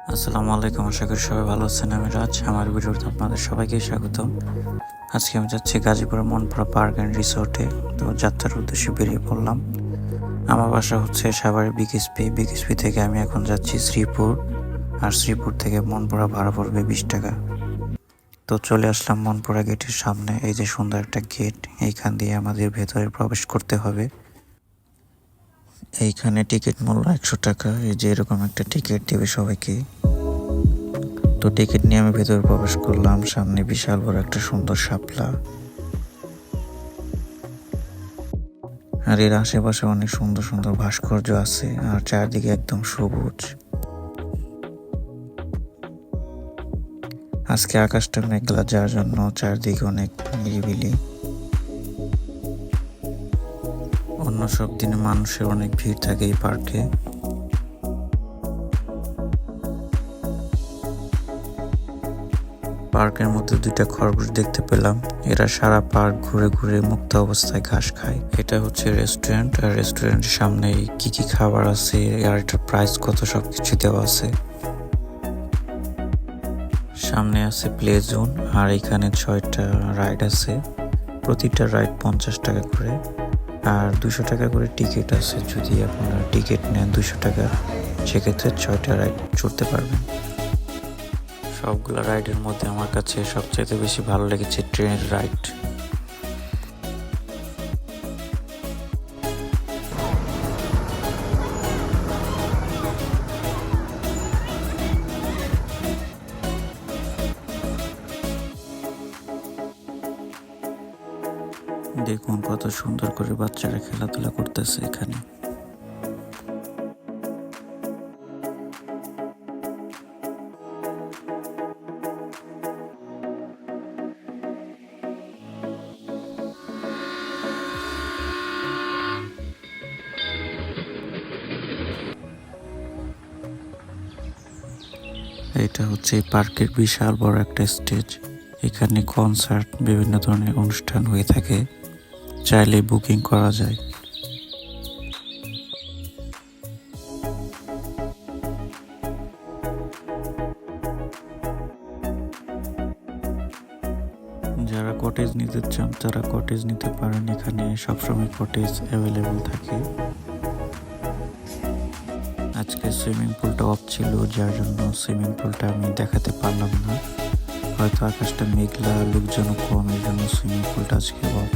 আসসালামু আলাইকুম, আশা করি সবাই ভালো আছেন। আমি রাজ, আমার ভিডিওতে আপনাদের সবাইকে স্বাগত। আজকে আমি যাচ্ছি গাজীপুরের মনপুরা পার্ক অ্যান্ড রিসোর্টে। তো যাত্রার উদ্দেশ্যে বেরিয়ে পড়লাম। আমার বাসা হচ্ছে সাভারের বিকেএসপি থেকে আমি এখন যাচ্ছি শ্রীপুর, আর শ্রীপুর থেকে মনপুরা ভাড়া পড়বে 20 টাকা। তো চলে আসলাম মনপুরা গেটের সামনে। এই যে সুন্দর একটা গেট, এইখান দিয়ে আমাদের ভেতরে প্রবেশ করতে হবে। এইখানে টিকিট মূল্য 100 টাকা। এই যে এরকম একটা টিকিট দেবে সবাইকে। তো টিকিট নিয়ে আমি ভেতরে প্রবেশ করলাম। সামনে বিশাল বড় একটা সুন্দর শাপলা, আর এর আশেপাশে অনেক সুন্দর সুন্দর ভাস্কর্য আছে, আর চারদিকে একদম সবুজ। আজকে আকাশটা মেঘলা, যার জন্য চারদিকে অনেক নিরিবিলি। অন্য সব দিনে মানুষের অনেক ভিড় থাকে এই পার্কে। পার্কের মধ্যে দুইটা খরগোশ দেখতে পেলাম। এরা সারা পার্ক ঘুরে ঘুরে মুক্ত অবস্থায় ঘাস খায়। এটা হচ্ছে রেস্টুরেন্ট, আর রেস্টুরেন্টের সামনে কি কি খাবার আছে আর এটার প্রাইস কত সবকিছু দেওয়া আছে। সামনে আছে প্লে জোন, আর এখানে 6টা রাইড আছে। প্রতিটা রাইড 50 টাকা করে, আর 200 টাকা করে টিকিট আছে। যদি আপনারা টিকিট নেন 200 টাকা, সেক্ষেত্রে 6টা রাইড চড়তে পারবেন। সবগুলো রাইডের মধ্যে আমার কাছে সবচেয়ে বেশি ভালো লেগেছে ট্রেনের রাইড। দেখুন কত সুন্দর করে বাচ্চারা খেলাধুলা করতেছে এখানে। এটা হচ্ছে এই পার্কের বিশাল বড় একটা স্টেজ। এখানে কনসার্ট, বিভিন্ন ধরনের অনুষ্ঠান হয়ে থাকে। চাইলে বুকিং করা যায়। যারা কটেজ নিতে চান তারা কটেজ নিতে পারেন। এখানে সবসময় কটেজ অ্যাভেলেবল থাকে। আজকে সুইমিং পুলটা অফ ছিল, যার জন্য সুইমিং পুলটা আমি দেখাতে পারলাম না। হয়তো আকাশটা মেঘলা, লোকজনও কম, এর জন্য সুইমিং পুলটা আজকে অফ।